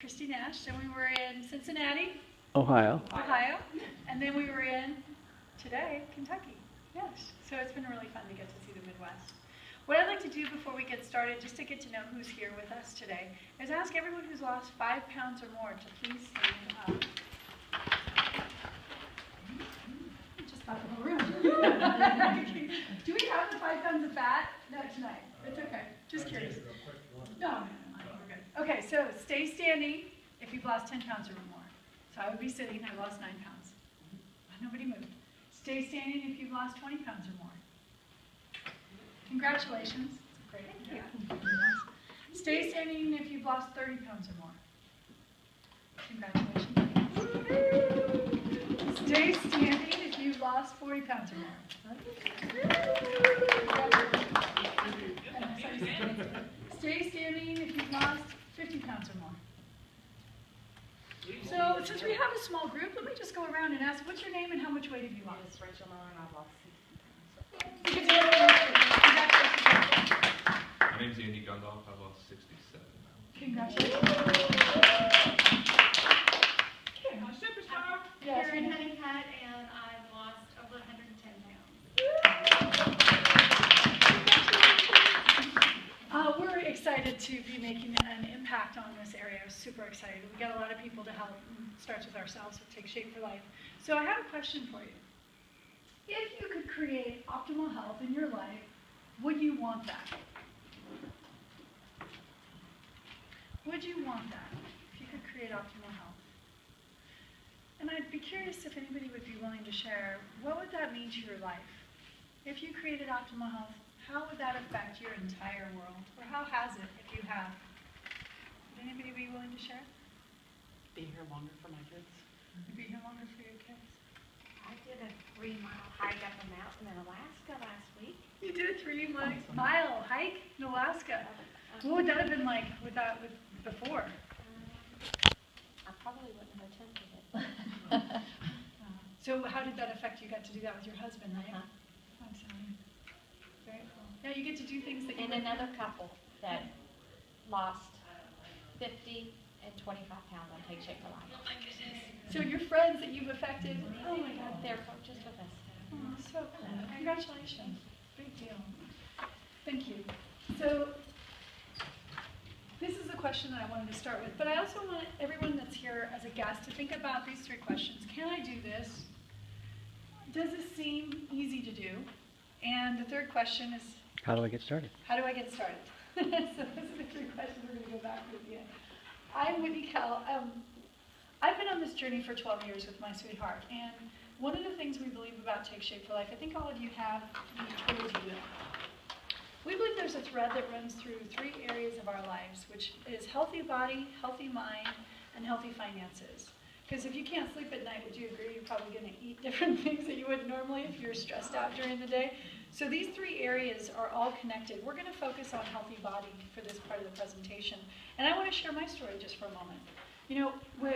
Christy Nash, and we were in Cincinnati, Ohio. And then we were in, today, Kentucky. Yes, so it's been really fun to get to see the Midwest. What I'd like to do before we get started, just to get to know who's here with us today, is ask everyone who's lost 5 pounds or more to please stand up. Just about the whole room. Do we have the 5 pounds of fat? Not tonight. It's okay. Just curious. No, I think we're good. Okay, so stay standing if you've lost 10 pounds or more. So I would be sitting, I lost 9 pounds. Nobody moved. Stay standing if you've lost 20 pounds or more. Congratulations. Great. Yeah. Stay standing if you've lost 30 pounds or more. Congratulations. Stay standing if you've lost 40 pounds or more. Stay standing if you've lost 50 pounds or more. So, since we have a small group, let me just go around and ask, what's your name and how much weight have you lost? It's Rachel Miller, and I've lost 60 pounds. My name's Andy Gundolf. I've lost 67 pounds. Congratulations. Okay. Superstar. Yes. Karen Honeycutt, and I've lost over 110 pounds. We're excited to be making an impact on this area. We're super excited. We got a lot of people to help. It starts with ourselves with Take Shape for Life. So I have a question for you. If you could create optimal health in your life, would you want that? Would you want that if you could create optimal health? And I'd be curious if anybody would be willing to share, what would that mean to your life? If you created optimal health, how would that affect your entire world? Or how has it, if you have? Would anybody be willing to share? Be here longer for my kids. Be here longer for your kids. I did a 3-mile hike up a mountain in Alaska last week. You did a 3-mile hike in Alaska. What would that have been like before? I probably wouldn't have attempted it. So how did that affect you? You got to do that with your husband, right? Absolutely. Very cool. Yeah, you get to do things that you And another couple that lost 50 and 25 pounds on Take Shape for Life. Oh my goodness. So your friends that you've affected, oh my God. They're just with us. Oh, so cool. Congratulations. Big deal. Thank you. So this is the question that I wanted to start with, but I also want everyone that's here as a guest to think about these 3 questions. Can I do this? Does this seem easy to do? And the third question is, How do I get started? how do I get started? So those are the 3 questions we're going to go back to again. I'm Whitney Kell. I've been on this journey for 12 years with my sweetheart, and one of the things we believe about Take Shape for Life, I think all of you have, we told you that. We believe there's a thread that runs through 3 areas of our lives, which is healthy body, healthy mind, and healthy finances. Because if you can't sleep at night, would you agree you're probably going to eat different things that you would normally if you're stressed out during the day? So these 3 areas are all connected. We're going to focus on healthy body for this part of the presentation. And I want to share my story just for a moment. You know,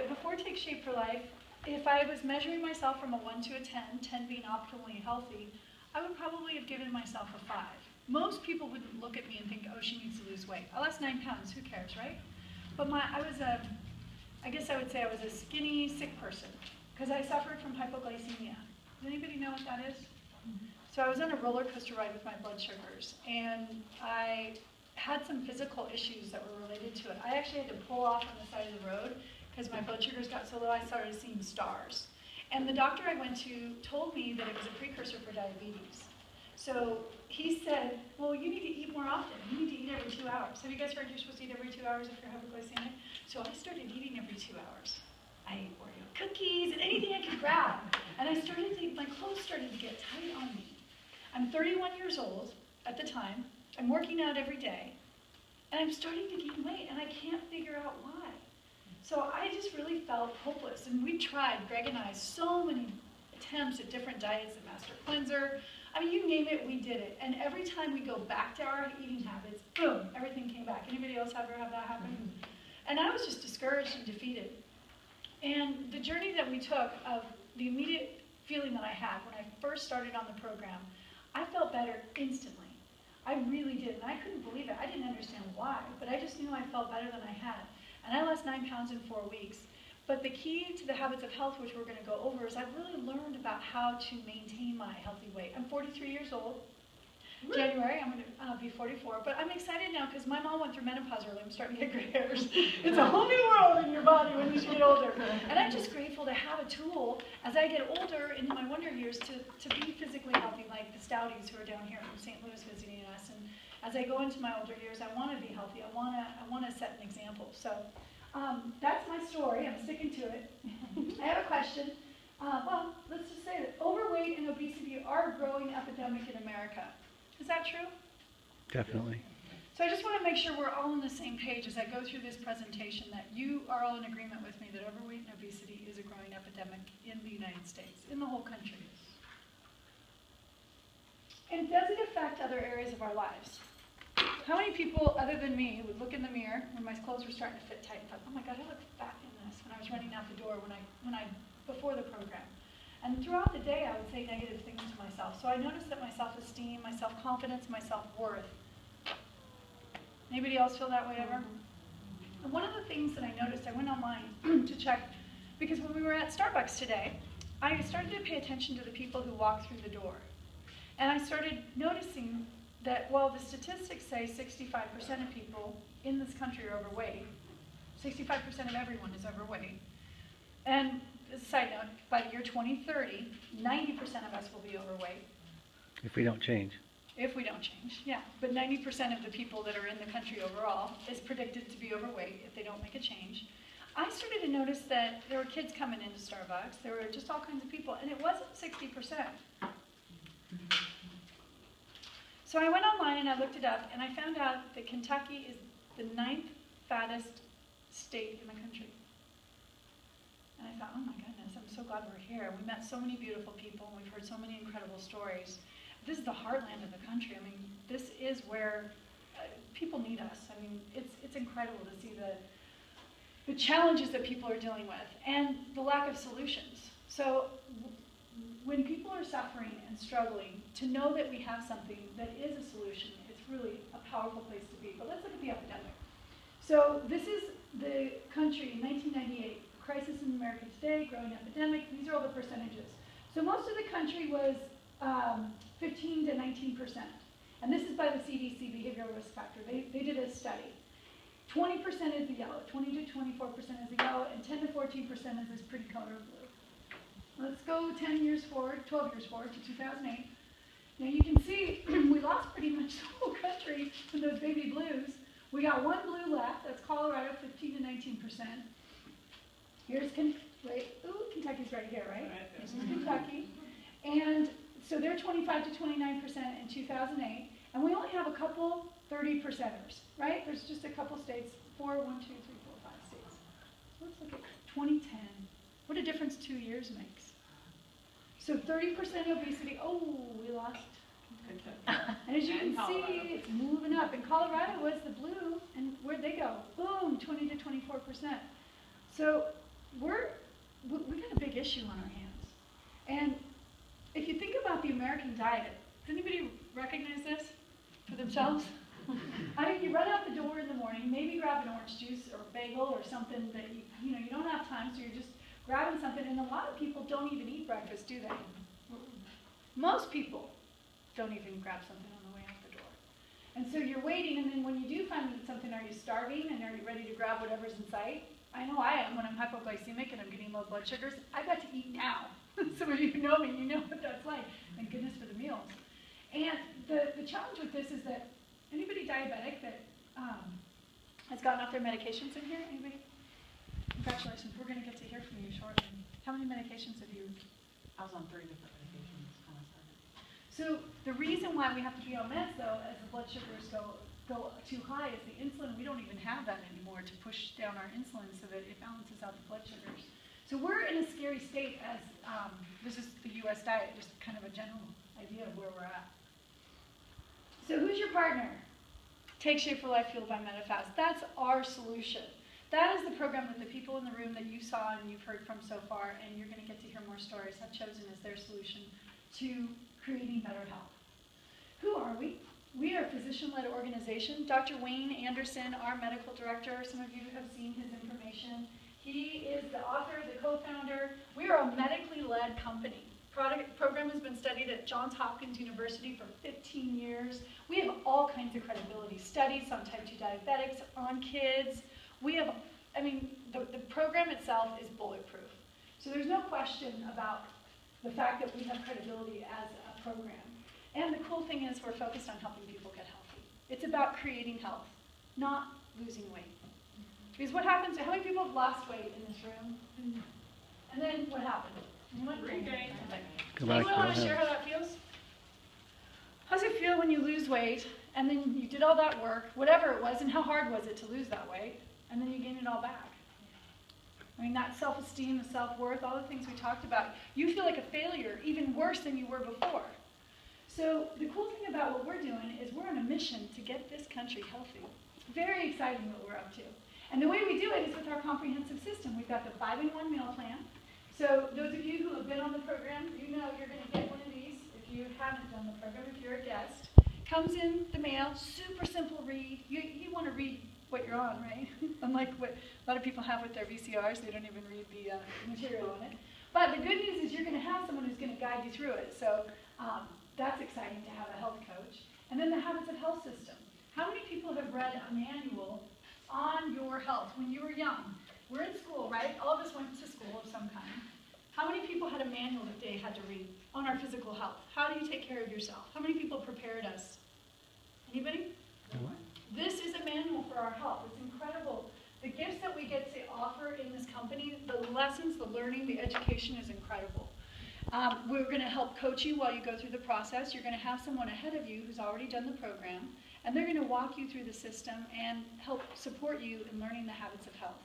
before Take Shape for Life, if I was measuring myself from a 1 to a 10, 10 being optimally healthy, I would probably have given myself a 5. Most people wouldn't look at me and think, oh, she needs to lose weight. I lost 9 pounds, who cares, right? But I guess I would say I was a skinny, sick person because I suffered from hypoglycemia. Does anybody know what that is? So I was on a roller coaster ride with my blood sugars, and I had some physical issues that were related to it. I actually had to pull off on the side of the road because my blood sugars got so low I started seeing stars. And the doctor I went to told me that it was a precursor for diabetes. So he said, well, you need to eat more often. You need to eat every 2 hours. Have you guys heard you're supposed to eat every 2 hours if you're hypoglycemic? So I started eating every 2 hours. I ate Oreo cookies and anything I could grab. And my clothes started to get tight on me. I'm 31 years old at the time. I'm working out every day. And I'm starting to gain weight, and I can't figure out why. So I just really felt hopeless. And we tried, Greg and I, so many attempts at different diets, the Master Cleanser. I mean, you name it, we did it. And every time we go back to our eating habits, boom, everything came back. Anybody else ever have that happen? Mm-hmm. And I was just discouraged and defeated. And the journey that we took of the immediate feeling that I had when I first started on the program, I felt better instantly. I really did, and I couldn't believe it. I didn't understand why, but I just knew I felt better than I had. and I lost 9 pounds in 4 weeks. But the key to the habits of health, which we're going to go over, is I've really learned about how to maintain my healthy weight. I'm 43 years old. January, I'm going to be 44, but I'm excited now because my mom went through menopause early. I'm starting to get gray hairs. It's a whole new world in your body when you get older. And I'm just grateful to have a tool as I get older into my wonder years to be physically healthy, like the Stouties who are down here from St. Louis visiting us. And as I go into my older years, I want to be healthy. I want to set an example. So that's my story. I'm sticking to it. I have a question. Well, let's just say that overweight and obesity are a growing epidemic in America. Is that true? Definitely. So I just want to make sure we're all on the same page as I go through this presentation, that you are all in agreement with me that overweight and obesity is a growing epidemic in the United States, in the whole country. And does it affect other areas of our lives? How many people, other than me, would look in the mirror when my clothes were starting to fit tight and thought, oh my God, I look fat in this, when I was running out the door before the program? And throughout the day, I would say negative things to myself. So I noticed that my self-esteem, my self-confidence, my self-worth. Anybody else feel that way ever? And one of the things that I noticed, I went online to check, because when we were at Starbucks today, I started to pay attention to the people who walk through the door. And I started noticing that while the statistics say 65% of people in this country are overweight, 65% of everyone is overweight, and as a side note, by the year 2030, 90% of us will be overweight. If we don't change. If we don't change, yeah. But 90% of the people that are in the country overall is predicted to be overweight if they don't make a change. I started to notice that there were kids coming into Starbucks. There were just all kinds of people, and it wasn't 60%. So I went online and I looked it up, and I found out that Kentucky is the 9th fattest state in the country. And I thought, oh my goodness, I'm so glad we're here. We met so many beautiful people, and we've heard so many incredible stories. This is the heartland of the country. I mean, this is where people need us. I mean, it's incredible to see the challenges that people are dealing with and the lack of solutions. So when people are suffering and struggling, to know that we have something that is a solution, it's really a powerful place to be. But let's look at the epidemic. So this is the country in 1998. Crisis in America today, growing epidemic. These are all the percentages. So most of the country was 15 to 19%. And this is by the CDC behavioral risk factor. They did a study. 20% is the yellow, 20 to 24% is the yellow, and 10 to 14% is this pretty color of blue. Let's go 10 years forward, 12 years forward to 2008. Now you can see we lost pretty much the whole country from those baby blues. We got one blue left, that's Colorado, 15 to 19%. Here's Kentucky's right here, right? This is Kentucky. And so they're 25 to 29% in 2008. And we only have a couple 30%ers, right? There's just a couple states, 4, 1, 2, 3, 4, 5 states. Let's look at 2010. What a difference 2 years makes. So 30% obesity, we lost. And as you can see, it's moving up. And Colorado was the blue, and where'd they go? Boom, 20 to 24%. So we got a big issue on our hands. And if you think about the American diet, does anybody recognize this for themselves? I mean, you run out the door in the morning, maybe grab an orange juice or a bagel or something that you don't have time, so you're just grabbing something. And a lot of people don't even eat breakfast, do they? Most people don't even grab something on the way out the door. And so you're waiting, and then when you do finally eat something, are you starving and are you ready to grab whatever's in sight? I know I am when I'm hypoglycemic and I'm getting low blood sugars. I got to eat now. Some of you know me, you know what that's like. Thank goodness for the meals. And the challenge with this is that anybody diabetic that has gotten off their medications in here? Anybody? Congratulations. We're going to get to hear from you shortly. How many medications have you? I was on 3 different medications when I started. So the reason why we have to be on meds, though, as the blood sugars go too high, is the insulin. We don't even have that anymore to push down our insulin so that it balances out the blood sugars. So we're in a scary state as this is the U.S. diet, just kind of a general idea of where we're at. So who's your partner? Take Shape for Life, fueled by MetaFast. That's our solution. That is the program that the people in the room that you saw and you've heard from so far, and you're going to get to hear more stories, have chosen as their solution to creating better health. Who are we? We are a physician-led organization. Dr. Wayne Anderson, our medical director, some of you have seen his information. He is the author, the co-founder. We are a medically led company. Program has been studied at Johns Hopkins University for 15 years. We have all kinds of credibility studies on type 2 diabetics, on kids. We have, I mean, the program itself is bulletproof. So there's no question about the fact that we have credibility as a program. And the cool thing is we're focused on helping people get healthy. It's about creating health, not losing weight. Because what happens, how many people have lost weight in this room? And then what happened? Regain. Go back Anyone to want to the share house. how that feels? How does it feel when you lose weight, and then you did all that work, whatever it was, and how hard was it to lose that weight, and then you gain it all back? I mean, that self-esteem, the self-worth, all the things we talked about, you feel like a failure, even worse than you were before. So the cool thing about what we're doing is we're on a mission to get this country healthy. It's very exciting what we're up to. And the way we do it is with our comprehensive system. We've got the 5-in-1 meal plan. So those of you who have been on the program, you know you're going to get one of these. If you haven't done the program, if you're a guest, comes in the mail, super simple read. You want to read what you're on, right? Unlike what a lot of people have with their VCRs, they don't even read the material on it. But the good news is you're going to have someone who's going to guide you through it. So that's exciting to have a health coach. And then the Habits of Health system. How many people have read a manual on your health when you were young? We're in school, right? All of us went to school of some kind. How many people had a manual that they had to read on our physical health? How do you take care of yourself? How many people prepared us? Anybody? This is a manual for our health. It's incredible. The gifts that we get to offer in this company, the lessons, the learning, the education is incredible. We're going to help coach you while you go through the process. You're going to have someone ahead of you who's already done the program, and they're going to walk you through the system and help support you in learning the habits of health.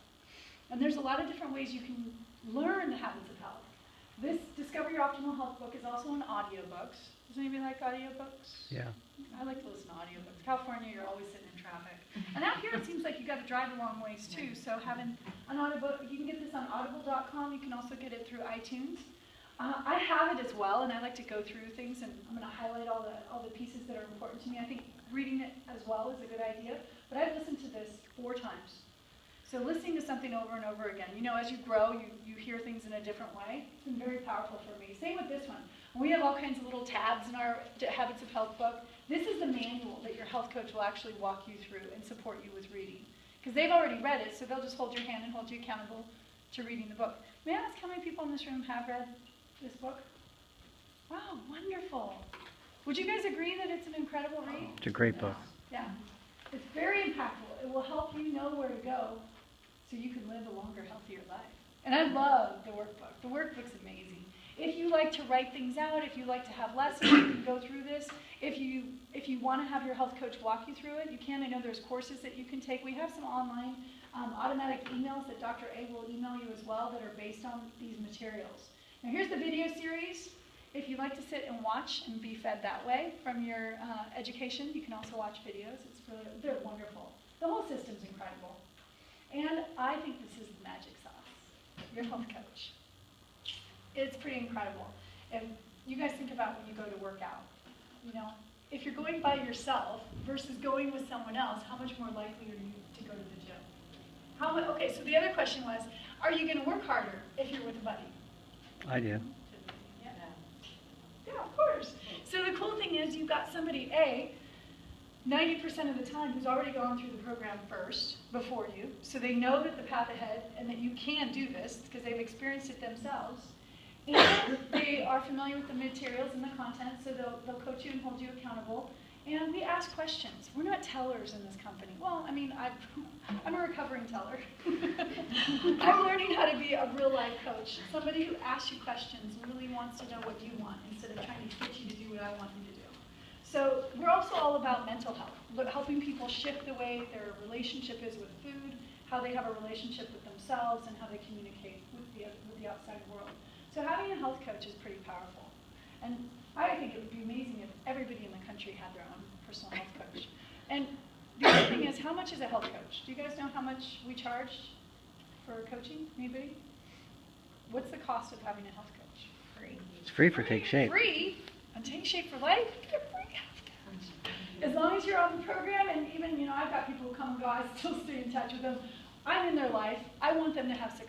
And there's a lot of different ways you can learn the habits of health. This Discover Your Optimal Health book is also in audiobooks. Does anybody like audiobooks? Yeah. I like to listen to audiobooks. California, you're always sitting in traffic. And out here, it seems like you got to drive a long ways too. So having an audiobook, you can get this on audible.com. You can also get it through iTunes. I have it as well, and I like to go through things, and I'm going to highlight all the pieces that are important to me. I think reading it as well is a good idea. But I've listened to this 4 times. So listening to something over and over again, you know, as you grow, you hear things in a different way. It's been very powerful for me. Same with this one. We have all kinds of little tabs in our Habits of Health book. This is the manual that your health coach will actually walk you through and support you with reading. Because they've already read it, so they'll just hold your hand and hold you accountable to reading the book. May I ask how many people in this room have read this book? Wow, wonderful. Would you guys agree that it's an incredible read? It's a great book. Yeah. It's very impactful. It will help you know where to go so you can live a longer, healthier life. And I love the workbook. The workbook's amazing. If you like to write things out, if you like to have lessons, you can go through this. If you want to have your health coach walk you through it, you can. I know there's courses that you can take. We have some online automatic emails that Dr. A will email you as well that are based on these materials. Now here's the video series. If you like to sit and watch and be fed that way from your education, you can also watch videos. They're wonderful. The whole system's incredible. And I think this is the magic sauce, your health coach. It's pretty incredible. If you guys think about when you go to work out, you know, if you're going by yourself versus going with someone else, how much more likely are you to go to the gym? Okay, so the other question was, are you going to work harder if you're with a buddy? I do. Yeah, of course. So the cool thing is you've got somebody, 90% of the time who's already gone through the program first, before you, so they know that the path ahead and that you can do this because they've experienced it themselves. And they are familiar with the materials and the content, so they'll coach you and hold you accountable. And we ask questions. We're not tellers in this company. Well, I mean, I'm a recovering teller. I'm learning how to be a real-life coach, somebody who asks you questions, really wants to know what you want instead of trying to get you to do what I want you to do. So we're also all about mental health, helping people shift the way their relationship is with food, how they have a relationship with themselves, and how they communicate with the outside world. So having a health coach is pretty powerful. And I think it would be amazing if everybody in the country had their own personal health coach. And the other thing is, how much is a health coach? Do you guys know how much we charge for coaching? Anybody? What's the cost of having a health coach? Free. It's free for Take Shape. Free? On Take Shape for Life? You get a free health coach. as long as you're on the program, and even, I've got people who come and go, I still stay in touch with them. I'm in their life. I want them to have success.